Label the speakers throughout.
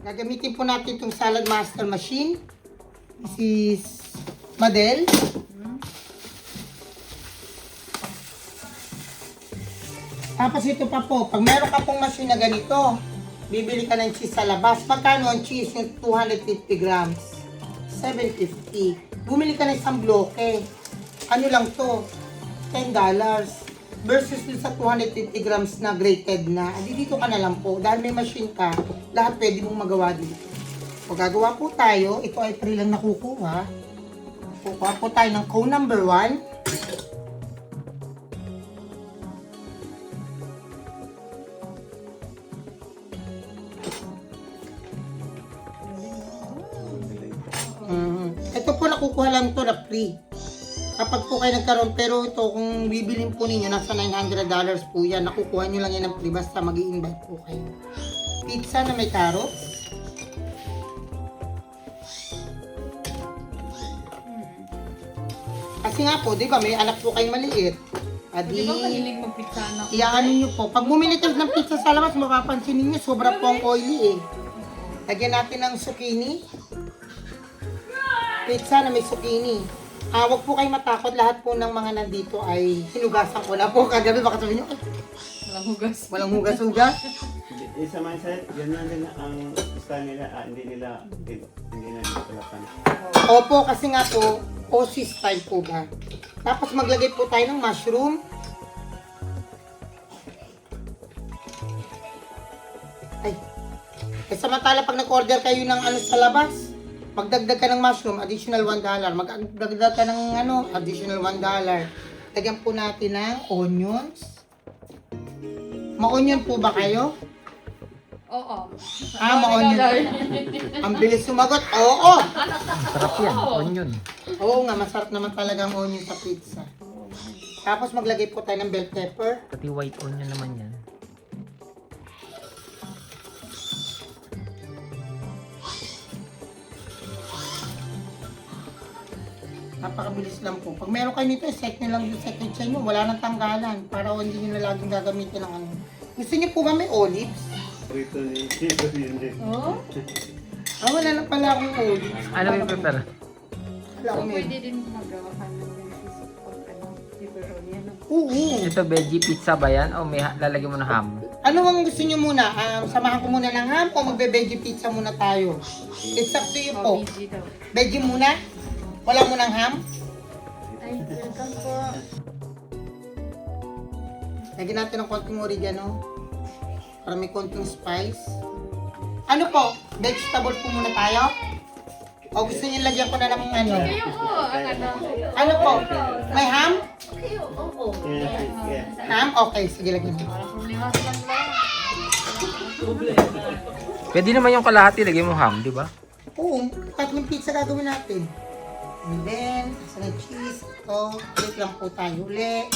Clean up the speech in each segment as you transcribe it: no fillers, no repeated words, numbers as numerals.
Speaker 1: Gagamitin po natin itong Salad Master Machine. This is Madel. Tapos ito pa po, pag meron ka pong machine na ganito, bibili ka ng cheese sa labas. Magkano ang cheese? Yung 250 grams. 750. Bumili ka ng isang bloke. Ano lang to? $10. Versus dun sa 250 grams na grated na. Dito ka na lang po. Dahil may machine ka, lahat pwede mong magawa dito. O gagawa po tayo, ito ay free lang nakukuha. Kukuha po tayo ng cone number 1. Ito po nakukuha lang to na free. Kapag po kayo nagkaroon, pero ito kung bibilin po ninyo, nasa $900 po yan. Nakukuha nyo lang yan ng free basta mag-i-invite po kayo. Pizza na may carrots. Kasi nga po, di ba may anak po kayong maliit. Adi,
Speaker 2: Di ba mahilig mag-pizza na?
Speaker 1: iyaano nyo po. Pag bumili kayo ng pizza sa labas, mapapansin ninyo, sobra po ang oily eh. Lagyan natin ng zucchini. Pizza na may zucchini. Huwag po kayo matakot. Lahat po ng mga nandito ay hinugasan ko na po. Kagabi baka sabihin nyo, ay,
Speaker 2: Walang hugas.
Speaker 1: walang hugas-hugas.
Speaker 3: Sa mindset, yan na din ang style nila, hindi nila palapan.
Speaker 1: Opo, kasi nga po, Aussie style po ba. Tapos maglagay po tayo ng mushroom. Ay. Eh, samantala pag nag-order kayo ng ano sa labas, magdagdag ka ng mushroom, additional $1. Magdagdag ka ng ano, additional $1. Lagyan po natin ng onions. Ma-onion po ba kayo?
Speaker 2: Oo.
Speaker 1: Ma-onion. Ang bilis sumagot. Oo!
Speaker 4: Sarap yan, onion.
Speaker 1: Oo nga, masarap naman talaga ang onion sa pizza. Tapos maglagay po tayo ng bell pepper.
Speaker 4: Pati white onion naman yan.
Speaker 1: Napakabilis lang po. Pag meron kayo nito, set nyo lang sa kitchen nyo. Wala nang tanggalan. Para hindi nyo na laging gagamitin ng ano. Gusto nyo po ba may olives?
Speaker 3: Prito ni Tito yun din.
Speaker 2: Oo?
Speaker 1: Wala na pala akong olives.
Speaker 4: Ano yung prepare?
Speaker 1: Wala
Speaker 2: So,
Speaker 1: akong
Speaker 2: pwede
Speaker 1: olives.
Speaker 2: din magawa ka ng piece of pepperoni. Ano?
Speaker 1: Oo.
Speaker 4: Ito veggie pizza ba yan? O may lalagyan mo na ham?
Speaker 1: Ano ang gusto nyo muna? Samahan ko muna ng ham o magbe-veggie pizza muna tayo? It's up to you po.
Speaker 2: Oh, BG daw.
Speaker 1: Veggie muna? Wala mo ng ham?
Speaker 2: Ay, welcome po.
Speaker 1: Lagyan natin ng konting oregano. Para may konting spice. Ano po? Vegetable po muna tayo? O gusto niyo lagyan ko na ng ano?
Speaker 2: Kayo po, ang ano.
Speaker 1: Ano po? May ham?
Speaker 3: Yeah.
Speaker 1: Ham? Okay, sige lagyan mo.
Speaker 2: Walang problema sa kanila.
Speaker 4: Pwede naman yung kalahati, lagay mo ham, di ba?
Speaker 1: Oo, tatlong pizza gagawin natin. And then, sa na cheese, ito, ulit lang po tayo uli.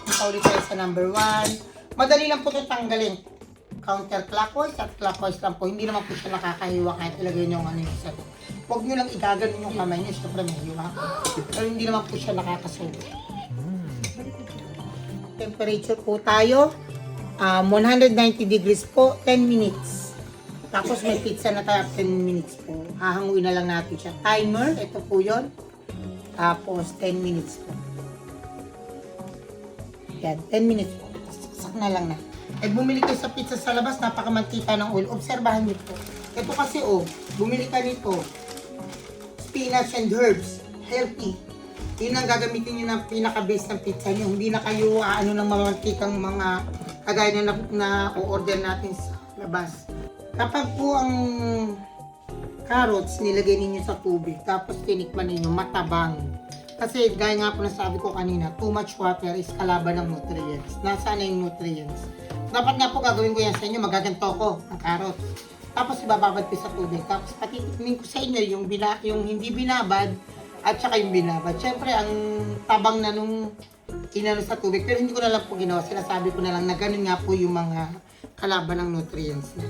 Speaker 1: Punta ulit tayo sa number 1. Madali lang po ito tanggalin. Counterclockwise at clockwise lang po. Hindi naman po siya nakakahiwa kahit ilagay nyo yung ano yung set. Huwag nyo lang igaganon yung kamay nyo, syempre may hiwa. Pero hindi naman po siya nakakasulit. Temperature po tayo. 190 degrees po, 10 minutes. Tapos may pizza na tayo 10 minutes po. Hahanguin na lang natin siya. Timer, ito po yun. Tapos 10 minutes po. Yan, 10 minutes po. Saksak na lang na. Eh bumili kayo sa pizza sa labas, napakamantika ng oil. Obserbahan niyo po. Ito kasi bumili ka nito. Spinach and herbs. Healthy. Yun ang gagamitin niyo ng pinaka-base ng pizza niyo. Hindi na kayo ng mamantikang mga kagaya na o-order natin sa labas. Kapag po ang carrots nilagay ninyo sa tubig, tapos tinikman ninyo, matabang. Kasi gaya nga po na sabi ko kanina, too much water is kalaban ng nutrients. Nasaan na yung nutrients? Dapat nga po gagawin ko yan sa inyo, magaganto ko ang carrots. Tapos ibababad ko sa tubig. Tapos patitikmin ko sa inyo yung hindi binabad at saka yung binabad. Siyempre, ang tabang na nung inano sa tubig. Pero hindi ko na lang po ginawa. Sinasabi ko na lang na ganun nga po yung mga kalaban ng nutrients na.